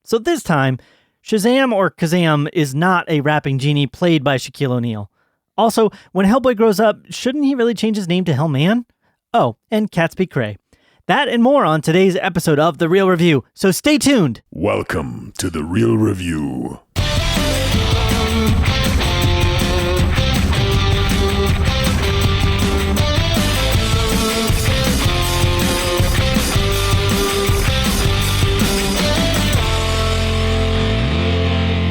So this time, Shazam or Kazam is not a rapping genie played by Shaquille O'Neal. Also, when Hellboy grows up, shouldn't he really change his name to Hellman? Oh, and cats be cray. That and more on today's episode of The Real Review, so stay tuned. Welcome to The Real Review.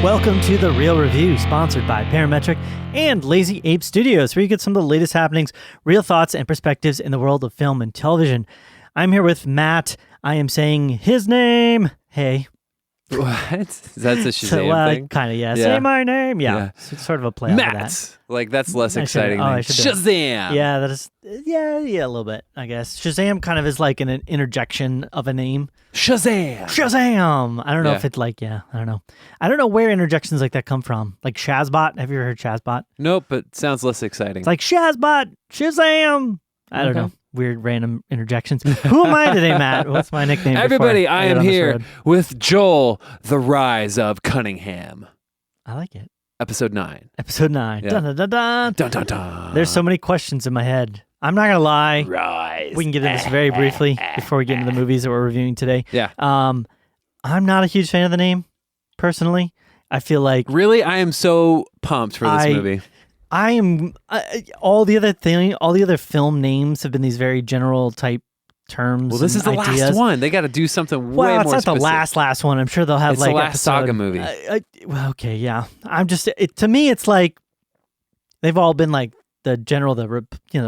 Welcome to The Real Review, sponsored by Parametric and Lazy Ape Studios, where you get some of the latest happenings, real thoughts, and perspectives in the world of film and television. I'm here with Matt. I am saying his name. Hey. What? That's a Shazam thing? Kind of, yeah. Say my name. Yeah. It's sort of a play Matt. off of that. Like, that's less exciting than Shazam. Yeah, that is. Yeah, a little bit, I guess. Shazam kind of is like an interjection of a name. Shazam. I don't know if it's like, I don't know. I don't know where interjections like that come from. Like Shazbot. Have you ever heard Shazbot? Nope, but sounds less exciting. It's like Shazbot, Shazam. I don't know. Weird random interjections. Who am I today, Matt? What's my nickname? Everybody, I am here with Joel, the Rise of Cunningham. I like it. Episode 9. Yeah. Dun, dun, dun, dun. Dun, dun, dun. There's so many questions in my head. I'm not going to lie. Rise. We can get into this very briefly before we get into the movies that we're reviewing today. Yeah. I'm not a huge fan of the name, personally. I feel like... Really? I am so pumped for this movie. I am... all the other film names have been these very general type terms. Well, this is the ideas. last one. They got to do something way more Well, it's not specific. the last one. I'm sure they'll have it's like the last saga movie. Well, okay, yeah. I'm just... to me, it's like they've all been like the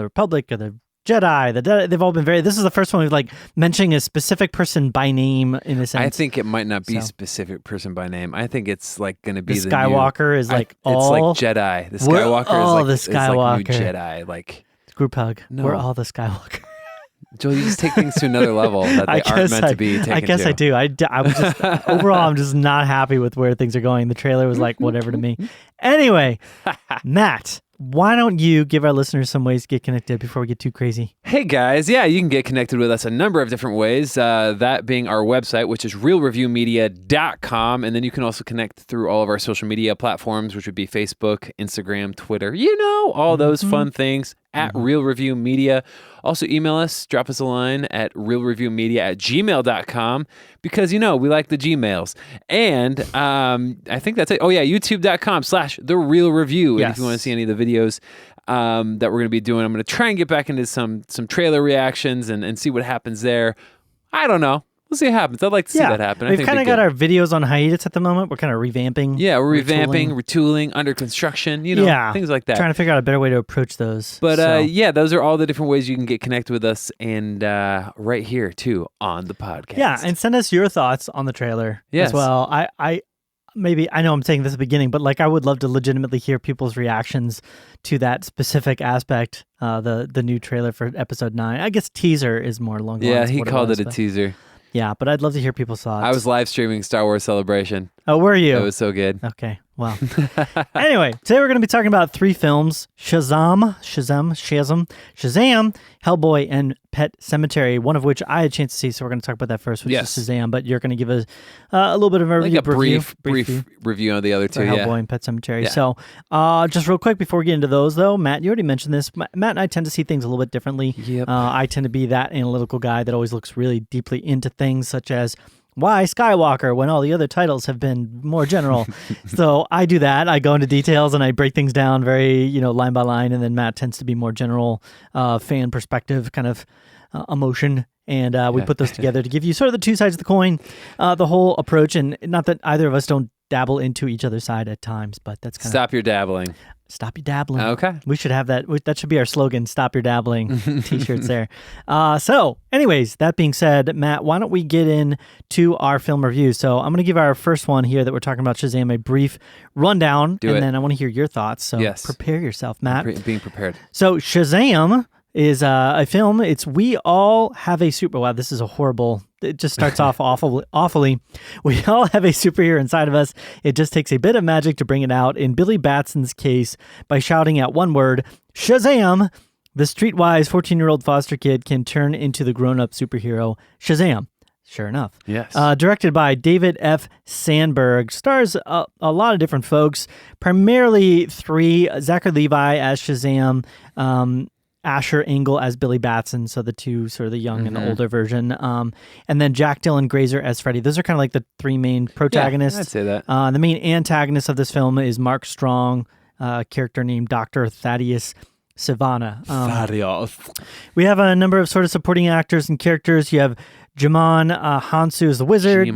Republic or the Jedi. They've all been very... This is the first one we've like mentioning a specific person by name in a sense. I think it might not be specific person by name. I think it's like going to be the Skywalker new, is like it's like Jedi. The Skywalker is like new Jedi. Like group hug. No. We're all the Skywalker. Joel, you just take things to another level that they aren't meant to be taken to. I guess I do. I was just overall, I'm just not happy with where things are going. The trailer was like whatever to me. Anyway, Matt, why don't you give our listeners some ways to get connected before we get too crazy? Hey guys, you can get connected with us a number of different ways, that being our website, which is realreviewmedia.com, and then you can also connect through all of our social media platforms, which would be Facebook, Instagram, Twitter, all those fun things, at Real Review Media. Also email us, drop us a line at realreviewmedia@gmail.com, because, we like the Gmails. And I think that's it. Oh yeah, youtube.com/TheRealReview. And if you want to see any of the videos that we're going to be doing, I'm going to try and get back into some trailer reactions and see what happens there. I don't know. We'll see what happens. I'd like to see that happen. We've kind of got our videos on hiatus at the moment. We're kind of revamping. Yeah, we're retooling, under construction, things like that. Trying to figure out a better way to approach those. But those are all the different ways you can get connected with us, and right here too on the podcast. Yeah, and send us your thoughts on the trailer as well. I know I'm saying this at the beginning, but like I would love to legitimately hear people's reactions to that specific aspect. The new trailer for episode 9. I guess teaser is more along the lines. Yeah, he called it a teaser. Yeah, but I'd love to hear people's thoughts. I was live streaming Star Wars Celebration. Oh, were you? It was so good. Okay, well. Anyway, today we're going to be talking about 3 films: Shazam, Hellboy, and Pet Sematary, one of which I had a chance to see, so we're going to talk about that first, which is Shazam, but you're going to give us a little bit of a brief review on the other two, Hellboy and Pet Sematary. Yeah. So just real quick before we get into those, though, Matt, you already mentioned this. Matt and I tend to see things a little bit differently. Yep. I tend to be that analytical guy that always looks really deeply into things, such as why Skywalker when all the other titles have been more general. So I do that. I go into details and I break things down very, line by line. And then Matt tends to be more general fan perspective kind of emotion. And we put those together to give you sort of the two sides of the coin, the whole approach. And not that either of us don't dabble into each other's side at times, but that's kind of... Stop your dabbling. Stop your dabbling. Okay. We should have that. That should be our slogan, Stop Your Dabbling t-shirts there. So anyways, that being said, Matt, why don't we get into our film review? So I'm going to give our first one here that we're talking about, Shazam, a brief rundown. Then I want to hear your thoughts. So prepare yourself, Matt. Being prepared. So Shazam is a film. It's We All Have a Super... Wow, this is a horrible... It just starts off awfully. We all have a superhero inside of us. It just takes a bit of magic to bring it out. In Billy Batson's case, by shouting out one word, Shazam, the streetwise 14-year-old foster kid can turn into the grown-up superhero Shazam. Sure enough. Yes. Directed by David F. Sandberg. Stars a lot of different folks, primarily three. Zachary Levi as Shazam, Asher Engel as Billy Batson, so the two sort of the young and the older version, and then Jack Dylan Grazer as Freddy. Those are kind of like the three main protagonists. Yeah, I'd say that. The main antagonist of this film is Mark Strong, a character named Dr. Thaddeus Savannah. We have a number of sort of supporting actors and characters. You have Jaman Hansu as the wizard,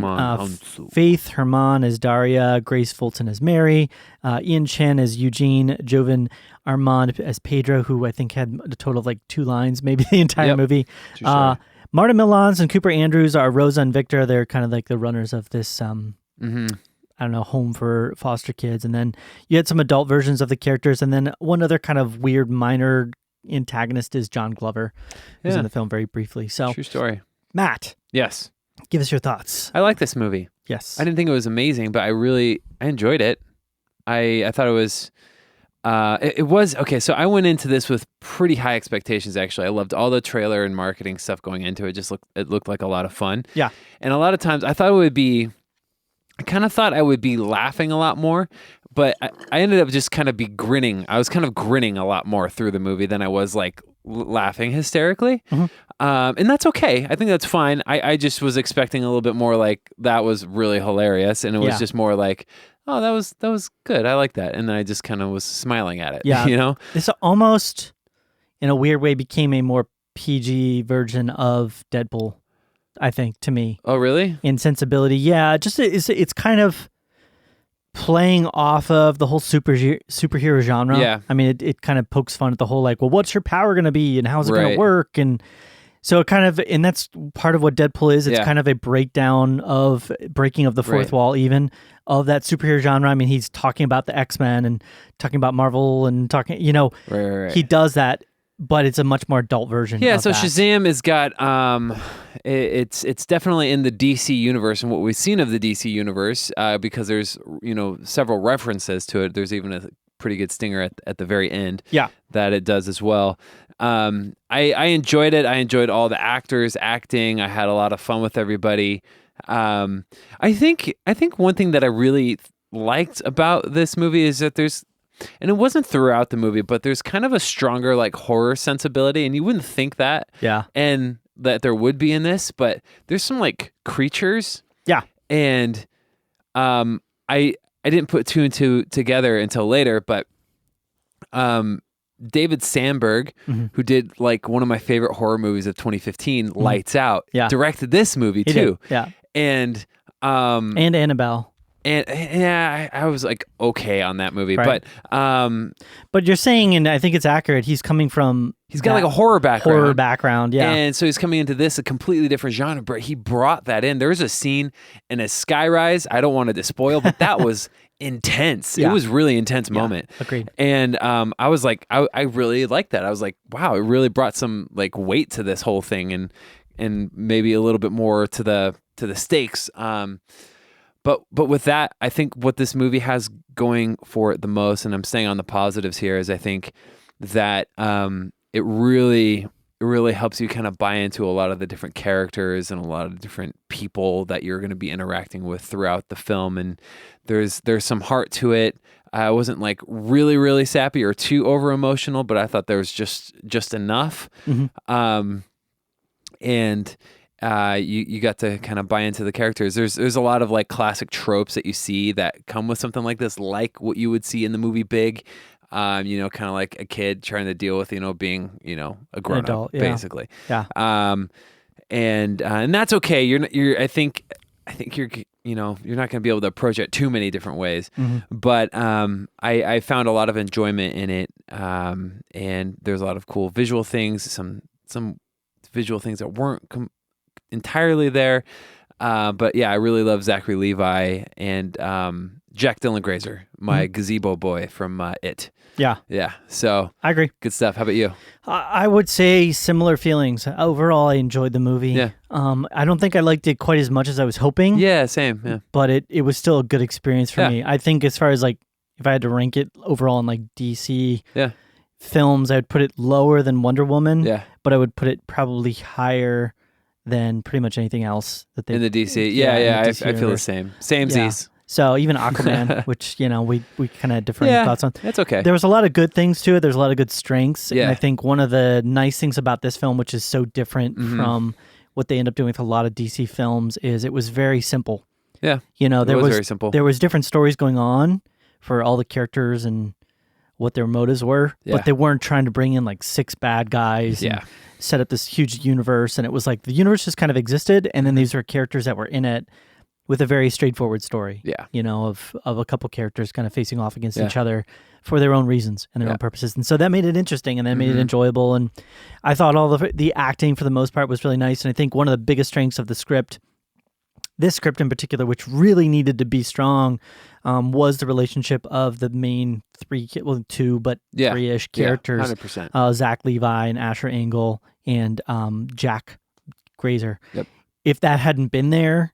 Faith Herman as Daria, Grace Fulton as Mary, Ian Chen as Eugene, Jovan Armand as Pedro, who I think had a total of like 2 lines, maybe the entire movie. Sure. Marta Milans and Cooper Andrews are Rosa and Victor. They're kind of like the runners of this, I don't know, home for foster kids. And then you had some adult versions of the characters. And then one other kind of weird minor antagonist is John Glover, who's in the film very briefly. So, true story. Matt. Yes. Give us your thoughts. I like this movie. Yes. I didn't think it was amazing, but I enjoyed it. I thought it was, it was, okay, so I went into this with pretty high expectations, actually. I loved all the trailer and marketing stuff going into it. It looked like a lot of fun. Yeah. And a lot of times I kind of thought I would be laughing a lot more, but I ended up just kind of grinning. I was kind of grinning a lot more through the movie than I was like laughing hysterically. And that's okay. I think that's fine. I just was expecting a little bit more like that was really hilarious. And it was just more like, oh, that was good. I like that. And then I just kind of was smiling at it. Yeah. You know? This almost, in a weird way, became a more PG version of Deadpool, I think, to me. Oh, really? In sensibility. Yeah. Just it's kind of playing off of the whole superhero genre. Yeah. I mean, it kind of pokes fun at the whole, like, well, what's your power going to be and how's it going Right. to work? And so it kind of, and that's part of what Deadpool is. It's kind of a breaking of the fourth wall, even of that superhero genre. I mean, he's talking about the X-Men and talking about Marvel and talking, Right. He does that, but it's a much more adult version. Yeah, of so that. Shazam has got it's definitely in the DC universe and what we've seen of the DC universe because there's several references to it. There's even a pretty good stinger at the very end. Yeah, that it does as well. I enjoyed it. I enjoyed all the actors acting. I had a lot of fun with everybody. I think one thing that I really liked about this movie is that and it wasn't throughout the movie, but there's kind of a stronger like horror sensibility, and you wouldn't think that. Yeah. And that there would be in this, but there's some like creatures. Yeah. And I didn't put 2 and 2 together until later, but David Sandberg, who did like one of my favorite horror movies of 2015, Lights Out, directed this movie too. Did. Yeah. And Annabelle. And yeah, I was like okay on that movie, right. But you're saying, and I think it's accurate, he's coming from he's got like a horror background. Yeah. And so he's coming into this a completely different genre, but he brought that in. There was a scene in a skyrise. I don't want to spoil, but that was intense. Yeah. It was really intense moment. Agreed. And I was like, I really liked that. I was like, wow, it really brought some like weight to this whole thing and maybe a little bit more to the stakes. But with that, I think what this movie has going for it the most, and I'm staying on the positives here, is I think that it really helps you kind of buy into a lot of the different characters and a lot of the different people that you're going to be interacting with throughout the film. And there's some heart to it. I wasn't like really, really sappy or too over emotional, but I thought there was just enough. And you got to kind of buy into the characters. There's a lot of like classic tropes that you see that come with something like this, like what you would see in the movie Big. Kind of like a kid trying to deal with being a grown up, basically. Yeah. And that's okay. I think you're you're not going to be able to approach it too many different ways. But I found a lot of enjoyment in it, and there's a lot of cool visual things. Some visual things that weren't entirely there, but yeah, I really love Zachary Levi and Jack Dylan Grazer, my gazebo boy from It. Yeah. So I agree. Good stuff. How about you? I would say similar feelings. Overall, I enjoyed the movie. Yeah. I don't think I liked it quite as much as I was hoping. Yeah, same. Yeah. But it was still a good experience for me. I think as far as like if I had to rank it overall in like DC films, I would put it lower than Wonder Woman. Yeah. But I would put it probably higher than pretty much anything else that they In the DC. in Yeah, the I DC feel the universe. same. Same Yeah. Z's. So even Aquaman, which, you know, we kind of had different Yeah, thoughts on. that's okay. There was a lot of good things to it. There's a lot of good strengths. Yeah. And I think one of the nice things about this film, which is so different Mm-hmm. from what they end up doing with a lot of DC films, is it was very simple. Yeah. You know, there was was very simple. There was different stories going on for all the characters and what their motives were, Yeah. but they weren't trying to bring in like 6 bad guys Yeah. and set up this huge universe. And it was like the universe just kind of existed, and then these were characters that were in it with a very straightforward story. Yeah. You know, of a couple characters kind of facing off against Yeah. each other for their own reasons and their Yeah. own purposes. And so that made it interesting, and that made it Mhm. enjoyable. And I thought all the acting for the most part was really nice. And I think one of the biggest strengths of the script, this script in particular, which really needed to be strong, was the relationship of the main 2, but Yeah. 3-ish Yeah, characters. 100%. Zach Levi and Asher Angel and Jack Grazer. Yep. If that hadn't been there,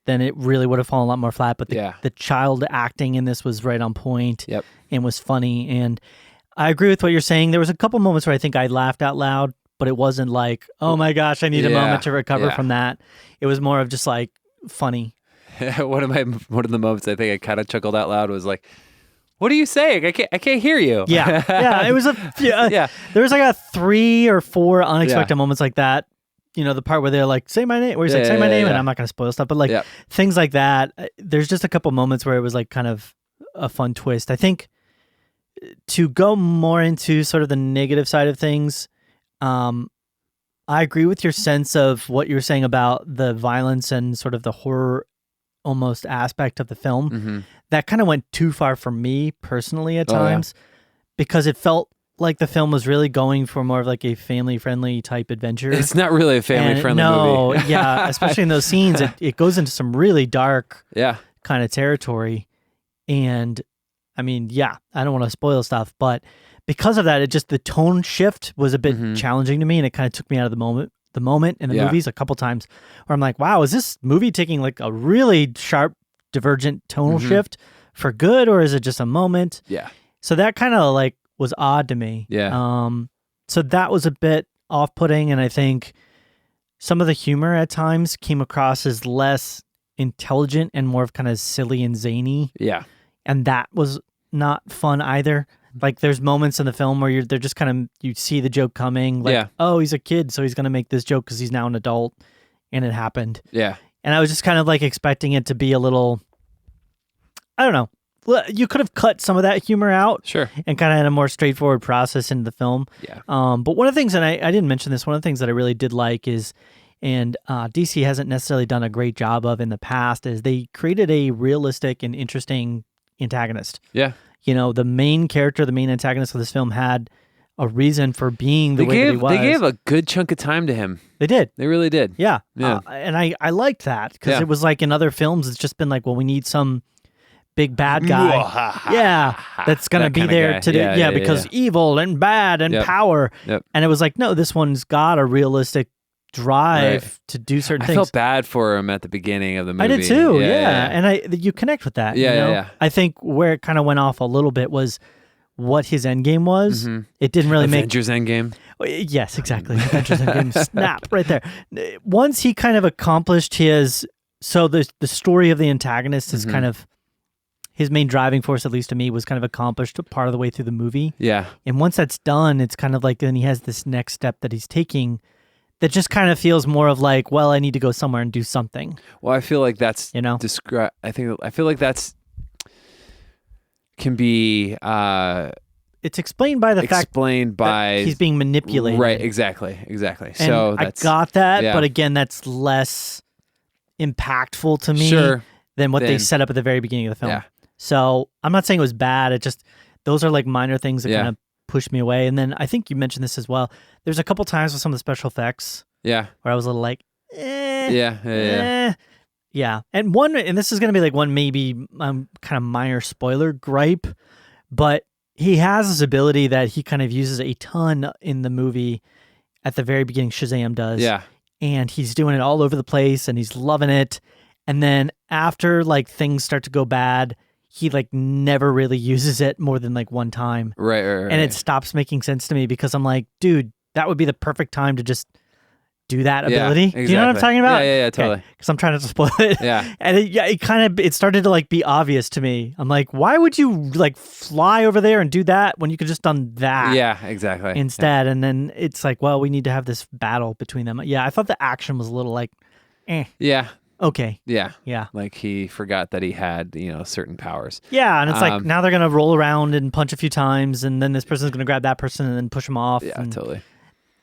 then it really would have fallen a lot more flat. But Yeah. the child acting in this was right on point Yep. and was funny. And I agree with what you're saying. There was a couple moments where I think I laughed out loud, but it wasn't like, oh my gosh, I need a Yeah. moment to recover Yeah. from that. It was more of just like funny. one of the moments I think I kind of chuckled out loud was like, "What are you saying? I can't hear you." Yeah. Yeah. It was Yeah. There was like a 3 or 4 unexpected moments like that. You know, the part where they're like, say my name, where he's like, say my name, and I'm not going to spoil stuff, but like Yeah. things like that. There's just a couple moments where it was like kind of a fun twist. I think to go more into sort of the negative side of things, I agree with your sense of what you were saying about the violence and sort of the horror almost aspect of the film. Mm-hmm. That kind of went too far for me personally at Oh, yeah. times because it felt like the film was really going for more of like a family-friendly type adventure. It's not really a family-friendly movie. No, yeah, especially in those scenes, it goes into some really dark Yeah. kind of territory. And I mean, yeah, I don't want to spoil stuff, but because of that, the tone shift was a bit Mhm. challenging to me, and it kind of took me out of the moment in the Yeah. movies a couple times where I'm like, wow, is this movie taking like a really sharp, divergent tonal Mhm. shift for good, or is it just a moment? Yeah. So that kind of like was odd to me. Yeah. So that was a bit off-putting, and I think some of the humor at times came across as less intelligent and more of kind of silly and zany, Yeah. and that was not fun either. Like there's moments in the film where they're just kind of, you see the joke coming, like, Yeah. oh, he's a kid, so he's going to make this joke because he's now an adult, and it happened. Yeah. And I was just kind of like expecting it to be a little, I don't know. You could have cut some of that humor out Sure. and kind of had a more straightforward process into the film. Yeah. But one of the things, and I didn't mention this, one of the things that I really did like is, and DC hasn't necessarily done a great job of in the past, is they created a realistic and interesting antagonist. Yeah. You know, the main character, the main antagonist of this film had a reason for being the way that he was. They gave a good chunk of time to him. They did. They really did. Yeah. Yeah. And I liked that because Yeah. it was like in other films, it's just been like, well, we need some big bad guy. Yeah, that's gonna That be kinda there guy. to do, Yeah, yeah, because yeah. evil and bad and Yep. power. Yep. And it was like, no, this one's got a realistic drive Right. to do certain I things. felt bad for him at the beginning of the movie. I did too, Yeah. and you connect with that. Yeah, you know? yeah. I think where it kind of went off a little bit was what his end game was. Mhm. It didn't really Avengers Endgame. Yes, exactly. Avengers Endgame snap right there. Once he kind of accomplished the story of the antagonist is Mhm. kind of his main driving force, at least to me, was kind of accomplished part of the way through the movie. Yeah. And once that's done, it's kind of like then he has this next step that he's taking that just kind of feels more of like, well, I need to go somewhere and do something. Well, I feel like that's You know? I feel like that's can be It's explained by the fact explained by that he's being manipulated. Right, exactly. And So I that's got that, yeah. but again, that's less impactful to me Sure. than what they Then- set up at the very beginning of the film. Yeah. So I'm not saying it was bad. It just, those are like minor things that Yeah. kind of pushed me away. And then I think you mentioned this as well. There's a couple times with some of the special effects Yeah. where I was a little like, Yeah. Yeah. yeah. And this is going to be like one maybe kind of minor spoiler gripe, but he has this ability that he kind of uses a ton in the movie at the very beginning. Shazam does. Yeah. And he's doing it all over the place and he's loving it. And then after like things start to go bad, he like never really uses it more than like one time. Right. And it stops making sense to me because I'm like, dude, that would be the perfect time to just do that Yeah, ability. Do you know what I'm exactly. talking about? Yeah, totally. Because I'm trying not to spoil it. Yeah. And it started to like be obvious to me. I'm like, why would you like fly over there and do that when you could just done that Yeah, exactly. instead? And then it's like, well, we need to have this battle between them. Yeah, I thought the action was a little like, Yeah. okay. Yeah. Yeah. Like he forgot that he had, certain powers. Yeah, and it's like now they're gonna roll around and punch a few times, and then this person's gonna grab that person and then push them off. Yeah, and totally.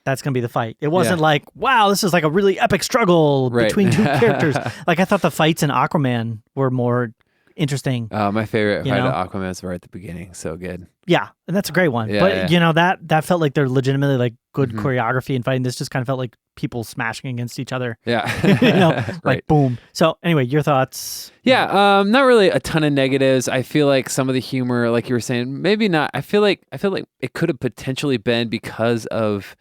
That's gonna be the fight. It wasn't like, wow, this is like a really epic struggle Right. between two characters. Like I thought the fights in Aquaman were more interesting. My favorite You fight know? of Aquaman's right at the beginning. So good. Yeah, and that's a great one. Yeah, But yeah. that felt like they're legitimately like good Mhm. choreography and fighting. This just kind of felt like people smashing against each other. Yeah. Like Right. boom. So anyway, your thoughts? Yeah, not really a ton of negatives. I feel like some of the humor, like you were saying, maybe not. I feel like it could have potentially been because of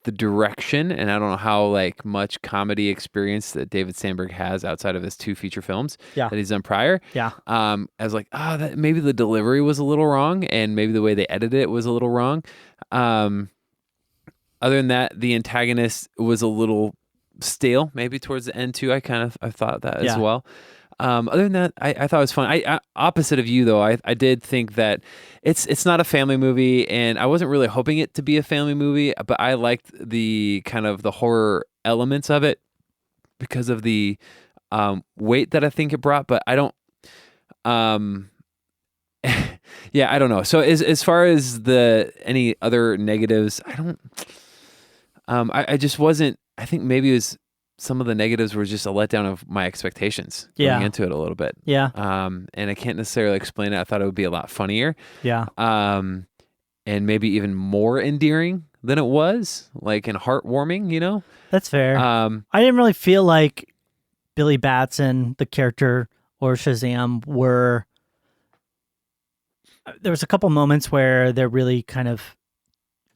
the direction, and I don't know how like much comedy experience that David Sandberg has outside of his 2 feature films that he's done prior. Yeah. I was like, that maybe the delivery was a little wrong, and maybe the way they edited it was a little wrong. Other than that, the antagonist was a little stale, maybe towards the end too. I thought that as well. Other than that, I thought it was fun. I opposite of you though, I did think that it's not a family movie, and I wasn't really hoping it to be a family movie, but I liked the kind of the horror elements of it because of the weight that I think it brought. But I don't, yeah, I don't know. So as far as any other negatives, I don't. I just wasn't. I think maybe it was. Some of the negatives were just a letdown of my expectations going into it a little bit. Yeah. And I can't necessarily explain it. I thought it would be a lot funnier. Yeah. And maybe even more endearing than it was, like and heartwarming, That's fair. I didn't really feel like Billy Batson, the character, or Shazam were. There was a couple moments where they're really kind of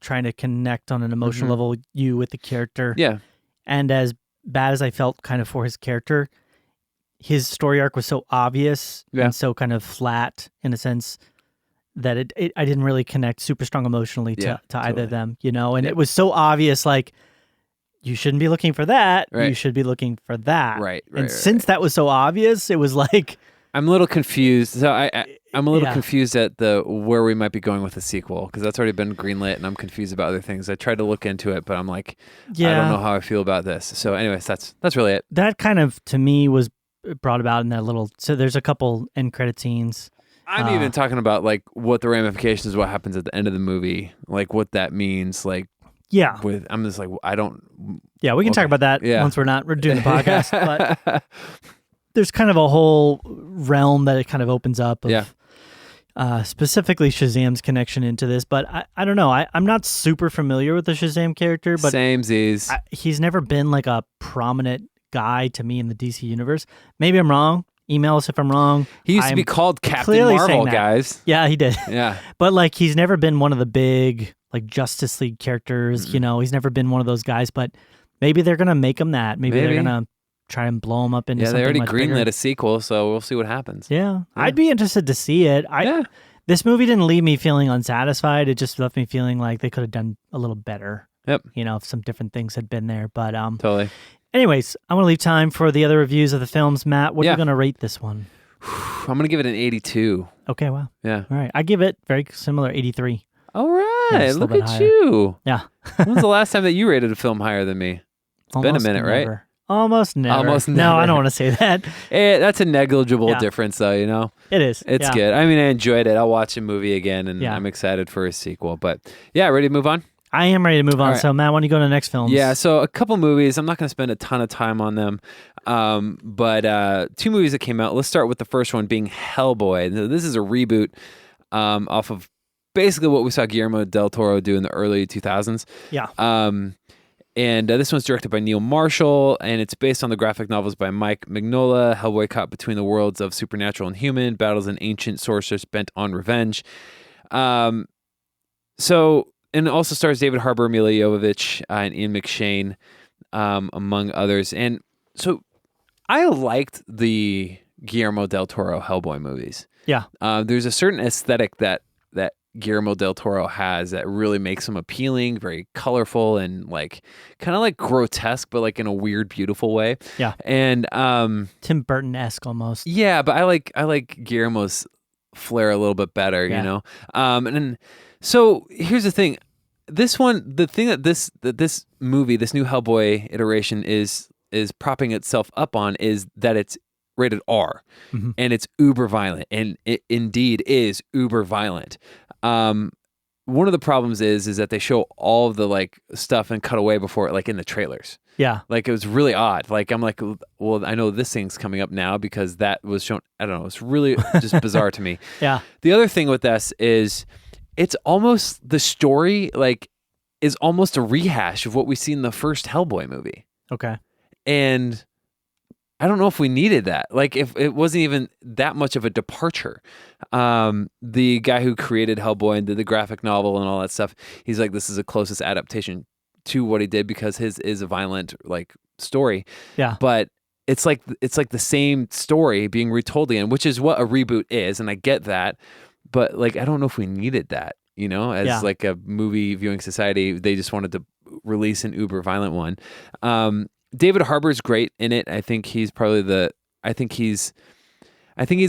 trying to connect on an emotional level, you with the character. Yeah. And as bad as I felt kind of for his character, his story arc was so obvious and so kind of flat in a sense that I didn't really connect super strong emotionally to either of them, and it was so obvious, like, you shouldn't be looking for that. Right. You should be looking for that. Right. And since that was so obvious, it was like, I'm a little confused. So I'm a little confused at where we might be going with the sequel, because that's already been greenlit, and I'm confused about other things. I tried to look into it, but I'm like, I don't know how I feel about this. So, anyways, that's really it. That kind of to me was brought about in that little. So there's a couple end credit scenes. I'm even talking about like what the ramifications, what happens at the end of the movie, like what that means, like. Yeah. I'm just like, I don't. Yeah, we can talk about that once we're doing the podcast, but. There's kind of a whole realm that it kind of opens up of specifically Shazam's connection into this, but I don't know. I'm not super familiar with the Shazam character, but Samesies. He's never been like a prominent guy to me in the DC universe. Maybe I'm wrong. Email us if I'm wrong. He used to be called Captain Marvel, guys. Yeah, he did. Yeah. But like he's never been one of the big like Justice League characters, he's never been one of those guys, but maybe they're going to make him that. Maybe they're going to try and blow him up into something they already much greenlit bigger. a sequel, so we'll see what happens. Yeah. I'd be interested to see it. This movie didn't leave me feeling unsatisfied. It just left me feeling like they could have done a little better. Yep. If some different things had been there. But totally. Anyways, I want to leave time for the other reviews of the films. Matt, what are you going to rate this one? I'm going to give it an 82. Okay, wow. Yeah. All right. I give it very similar, 83. All right. Yeah, Look at you. Yeah. When's the last time that you rated a film higher than me? It's been a minute, never. right? Almost never. Almost No, never. I don't want to say that. That's a negligible difference, though, It is. It's good. I mean, I enjoyed it. I'll watch a movie again, and I'm excited for a sequel. But yeah, ready to move on? I am ready to move on. Right. So, Matt, why don't you go to the next films? Yeah, so a couple movies. I'm not going to spend a ton of time on them, but 2 movies that came out. Let's start with the first one being Hellboy. This is a reboot off of basically what we saw Guillermo del Toro do in the early 2000s. Yeah. And this one's directed by Neil Marshall, and it's based on the graphic novels by Mike Mignola. Hellboy caught between the worlds of supernatural and human, battles an ancient sorceress bent on revenge. And it also stars David Harbour, Mila Jovovich, and Ian McShane, among others. And so I liked the Guillermo del Toro Hellboy movies. Yeah. There's a certain aesthetic that Guillermo del Toro has that really makes him appealing, very colorful and like kind of like grotesque, but like in a weird, beautiful way. Yeah. And Tim Burton-esque almost. yeah, but I like Guillermo's flair a little bit better, Yeah. you know. And so here's the thing. This one, the thing that this movie, this new Hellboy iteration is propping itself up on is that it's rated R, and it's uber violent, and it indeed is uber violent. One of the problems is that they show all of the like stuff and cut away before it, like in the trailers. Yeah. Like it was really odd. Like I'm like, well, I know this thing's coming up now because that was shown. I don't know. It's really just bizarre to me. Yeah. The other thing with this is it's almost the story like is almost a rehash of what we see in the first Hellboy movie. Okay. And I don't know if we needed that. Like if it wasn't even that much of a departure. The guy who created Hellboy and did the graphic novel and all that stuff, he's like, this is the closest adaptation to what he did because his is a violent like story. Yeah. But it's like the same story being retold again, which is what a reboot is, and I get that. But like I don't know if we needed that, you know, as like a movie viewing society, they just wanted to release an uber violent one. David Harbour's great in it. I think he's probably I think he's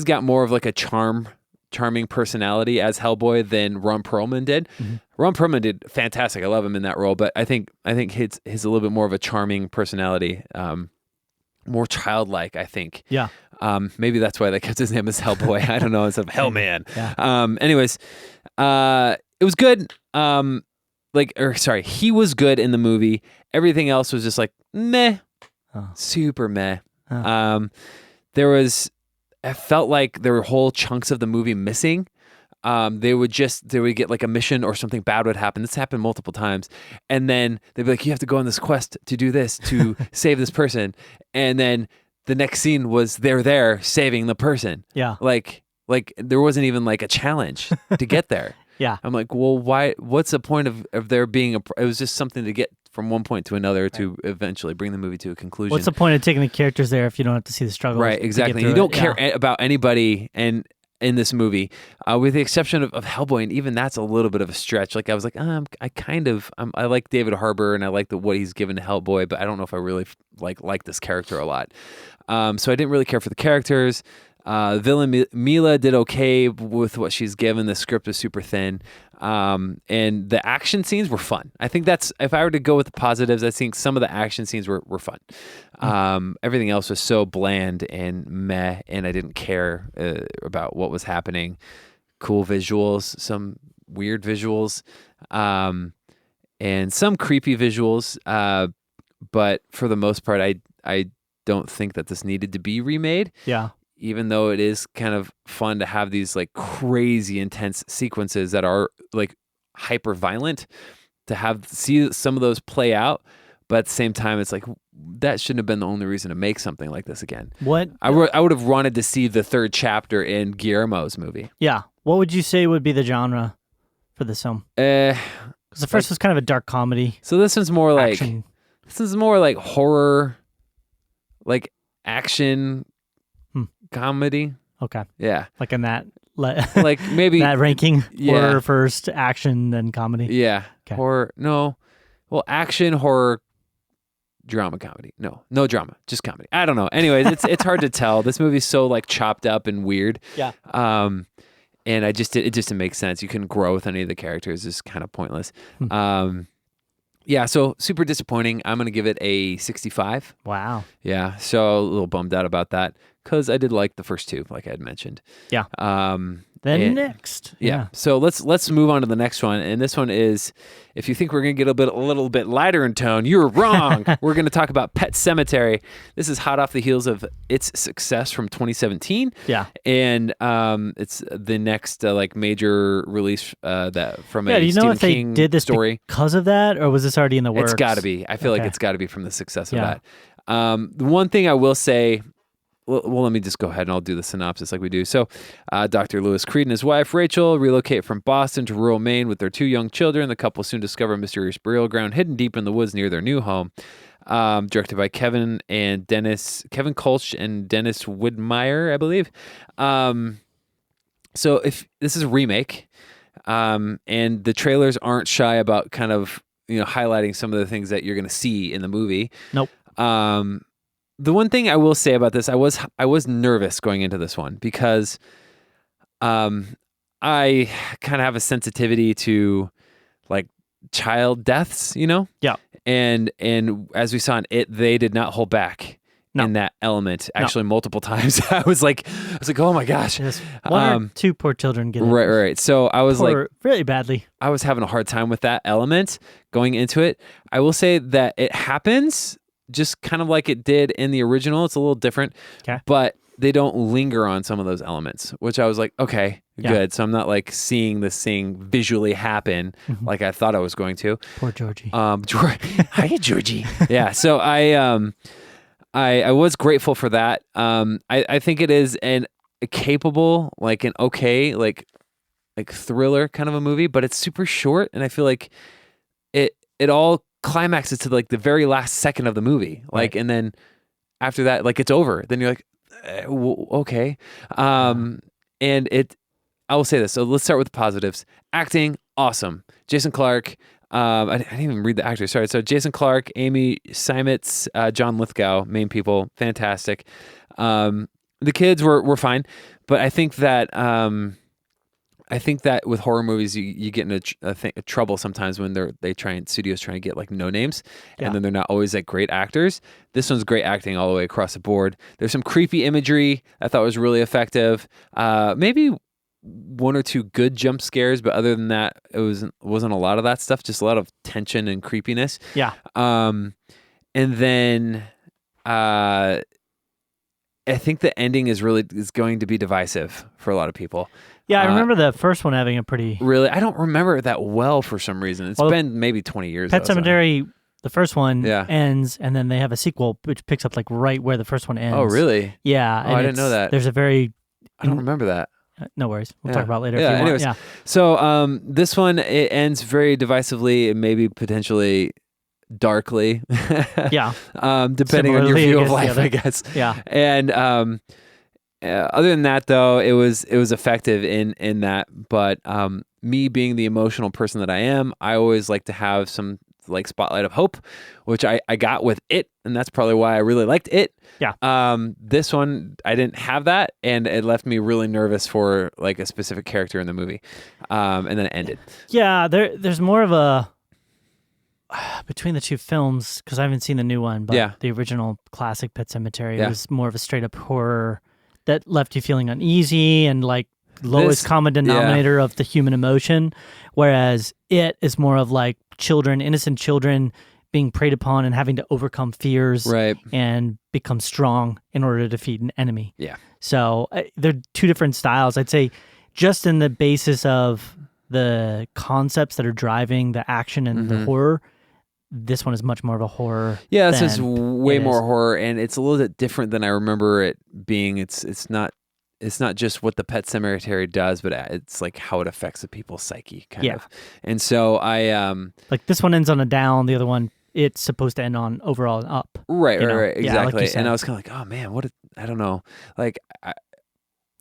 got more of like a charming personality as Hellboy than Ron Perlman did. Mm-hmm. Ron Perlman did fantastic. I love him in that role, but I think he's a little bit more of a charming personality, more childlike, I think. Yeah. Maybe that's why they kept his name as Hellboy. I don't know, instead of Hellman. Yeah. Anyways, it was good. He was good in the movie. Everything else was just like meh, super meh. I felt like there were whole chunks of the movie missing. They would get like a mission or something bad would happen. This happened multiple times. And then they'd be like, you have to go on this quest to do this, to save this person. And then the next scene was they're there saving the person. Yeah. Like there wasn't even like a challenge to get there. Yeah. I'm like, well, why? What's the point of there being it was just something to get from one point to another to eventually bring the movie to a conclusion. What's the point of taking the characters there if you don't have to see the struggle? Right, exactly. You don't care about anybody in this movie, with the exception of Hellboy, and even that's a little bit of a stretch. Like I was like, I like David Harbour and I like what he's given to Hellboy, but I don't know if I really like this character a lot. So I didn't really care for the characters. Villain Mila did okay with what she's given. The script was super thin. And the action scenes were fun. I think that's, if I were to go with the positives, I think some of the action scenes were fun. Everything else was so bland and meh, and I didn't care about what was happening. Cool visuals, some weird visuals, and some creepy visuals. But for the most part, I don't think that this needed to be remade. Yeah. Even though it is kind of fun to have these like crazy intense sequences that are like hyper violent, to see some of those play out, but at the same time, it's like that shouldn't have been the only reason to make something like this again. What I would have wanted to see the third chapter in Guillermo's movie. Yeah, what would you say would be the genre for this film? Because the first was kind of a dark comedy. So this one's more like horror, like action. Comedy. Okay. Yeah. Like in that, like maybe that ranking, horror first, action, then comedy. Yeah. Okay. Horror. No. Well, action, horror, drama, comedy. No drama, just comedy. I don't know. Anyways, it's hard to tell. This movie's so like chopped up and weird. Yeah. And it just didn't make sense. You couldn't grow with any of the characters. It's kind of pointless. Yeah, so super disappointing. I'm going to give it a 65. Wow. Yeah, so a little bummed out about that because I did like the first two, like I had mentioned. Yeah. Next. Yeah. So let's move on to the next one. And this one is, if you think we're going to get a little bit lighter in tone, you're wrong. We're going to talk about Pet Sematary. This is hot off the heels of its success from 2017. Yeah. And it's the next like major release that from a do you know Stephen if they King did this story. Because of that, or was this already in the works? It's got to be. I feel like it's got to be from the success of that. The one thing I will say. Well, let me just go ahead and I'll do the synopsis like we do. So, Dr. Lewis Creed and his wife, Rachel, relocate from Boston to rural Maine with their 2 young children. The couple soon discover a mysterious burial ground hidden deep in the woods near their new home. Directed by Kevin Kolsch and Dennis Widmeyer, I believe. So if this is a remake, And the trailers aren't shy about kind of, highlighting some of the things that you're going to see in the movie. Nope. The one thing I will say about this, I was nervous going into this one because I kind of have a sensitivity to like child deaths, Yeah. And as we saw in It, they did not hold back in that element. Actually, multiple times. I was like, oh my gosh. Yes. One or two poor children get it. Right. So I was really badly. I was having a hard time with that element going into it. I will say that it happens just kind of like it did in the original. It's a little different, but they don't linger on some of those elements, which I was like, okay, good. So I'm not like seeing this thing visually happen like I thought I was going to. Poor Georgie. Hi, Georgie. Yeah. So I was grateful for that. I think it is a capable, like an okay, like thriller kind of a movie, but it's super short, and I feel like it all climaxes to like the very last second of the movie, and then after that, like it's over. Then you're like, okay, and I will say this. So let's start with the positives. Acting, awesome. Jason Clarke. I didn't even read the actors. Sorry. So Jason Clarke, Amy Seimetz, John Lithgow, main people, fantastic. The kids were fine, but I think that with horror movies you get into trouble sometimes when studios trying to get like no names, and then they're not always like great actors. This one's great acting all the way across the board. There's some creepy imagery I thought was really effective. Maybe one or two good jump scares, but other than that, it wasn't a lot of that stuff. Just a lot of tension and creepiness. Yeah. And then I think the ending is going to be divisive for a lot of people. Yeah, I remember the first one having a pretty... Really? I don't remember it that well for some reason. It's been maybe 20 years. Pet Sematary, the first one Yeah. ends, and then they have a sequel which picks up like right where the first one ends. Oh, really? Yeah. Oh, I didn't know that. There's a very... I don't remember that. No worries. We'll Yeah. talk about it later. Yeah, if you anyways. want. So this one, it ends very divisively and maybe potentially darkly. Yeah. Depending on your Similarly view of against the life, other. I guess. Yeah. And other than that, though, it was effective in that. But me being the emotional person that I am, I always like to have some like spotlight of hope, which I got with It, and that's probably why I really liked It. Yeah. This one I didn't have that, and it left me really nervous for like a specific character in the movie, and then it ended. Yeah. There's more of a between the two films, because I haven't seen the new one, but the original classic Pet Sematary was more of a straight up horror that left you feeling uneasy and like lowest common denominator of the human emotion, whereas It is more of like innocent children being preyed upon and having to overcome fears and become strong in order to defeat an enemy. Yeah. So they're two different styles. I'd say just in the basis of the concepts that are driving the action and the horror, this one is much more of a horror. Yeah, this is way more horror, and it's a little bit different than I remember it being. It's not just what the Pet Sematary does, but it's like how it affects the people's psyche, kind of. And so I like this one ends on a down, the other one it's supposed to end on overall an up. Right, exactly. Yeah, like and I was kind of like, oh man, I don't know, like.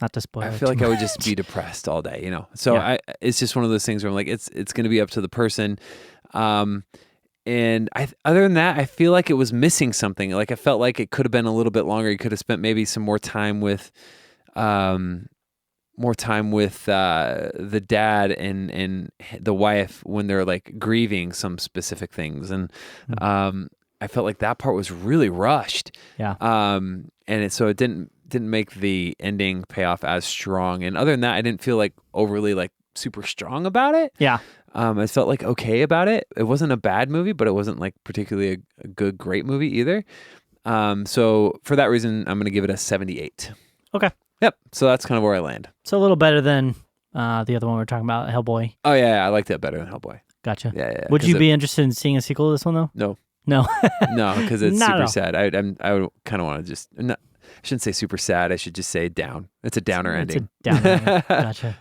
Not to spoil. I feel like I would just be depressed all day, So it's just one of those things where I'm like, it's going to be up to the person. And other than that, I feel like it was missing something. Like I felt like it could have been a little bit longer. You could have spent maybe some more time with, the dad and the wife when they're like grieving some specific things. And I felt like that part was really rushed. Yeah. So it didn't make the ending pay off as strong. And other than that, I didn't feel like overly like super strong about it. Yeah. I felt like okay about it. It wasn't a bad movie, but it wasn't like particularly a good, great movie either. So for that reason, I'm going to give it a 78. Okay. Yep. So that's kind of where I land. So a little better than the other one we were talking about, Hellboy. Oh yeah, I liked it better than Hellboy. Gotcha. Yeah. Would you be interested in seeing a sequel to this one though? No. No. No, because it's Not super sad. I would kind of want to just. I shouldn't say super sad. I should just say down. It's a downer ending. It's a downer ending. Gotcha.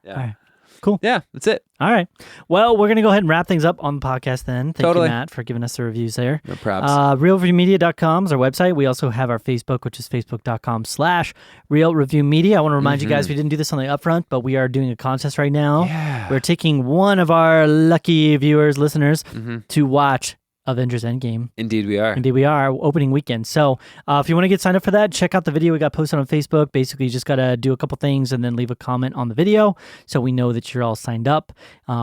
Yeah. All right. Cool. Yeah, that's it. All right. Well, we're going to go ahead and wrap things up on the podcast then. Thank Totally. you, Matt, for giving us the reviews there. No props. RealReviewMedia.com is our website. We also have our Facebook, which is facebook.com/RealReviewMedia. I want to remind you guys, we didn't do this on the upfront, but we are doing a contest right now. Yeah. We're taking one of our lucky viewers, listeners, to watch Avengers Endgame. Indeed we are. Indeed we are, opening weekend. So if you want to get signed up for that, check out the video we got posted on Facebook. Basically, you just got to do a couple things and then leave a comment on the video so we know that you're all signed up.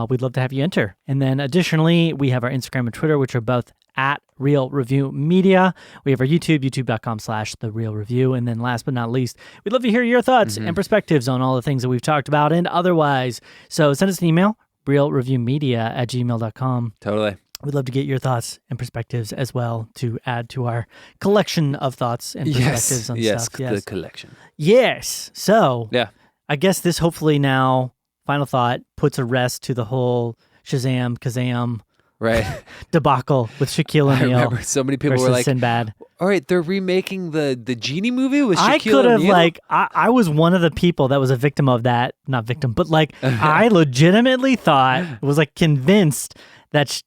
We'd love to have you enter. And then additionally, we have our Instagram and Twitter, which are both at Real Review Media. We have our YouTube, youtube.com/The Real Review. And then last but not least, we'd love to hear your thoughts and perspectives on all the things that we've talked about and otherwise. So send us an email, realreviewmedia@gmail.com. Totally. We'd love to get your thoughts and perspectives as well to add to our collection of thoughts and perspectives on stuff. The collection. Yes. So Yeah. I guess this hopefully now, final thought, puts a rest to the whole Shazam, Kazam Right. debacle with Shaquille I O'Neal remember so many people versus were like, Sinbad. all right, they're remaking the Genie movie with Shaquille I could have O'Neal? I was one of the people that was a victim of that. Not victim, but like I legitimately thought, was like convinced that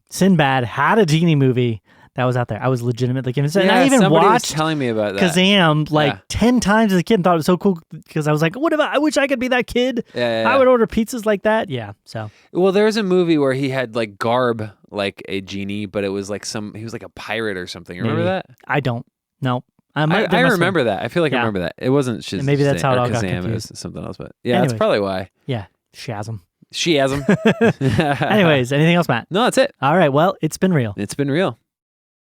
Sinbad had a Genie movie that was out there. I was legitimately convinced. And I even somebody was watched telling me about that. Kazam 10 times as a kid and thought it was so cool because I was like, I wish I could be that kid. Yeah. I would order pizzas like that. Yeah. So Well, there was a movie where he had like garb like a genie, but it was like he was like a pirate or something. Remember that? I don't know. I remember that. I feel like I remember that. It wasn't Shazam. And maybe that's how it all got Kazam. It confused. was something else, but yeah, that's probably why. Yeah. Shazam. Shazam. Anyways, anything else, Matt? No, that's it. All right. Well, it's been real. It's been real.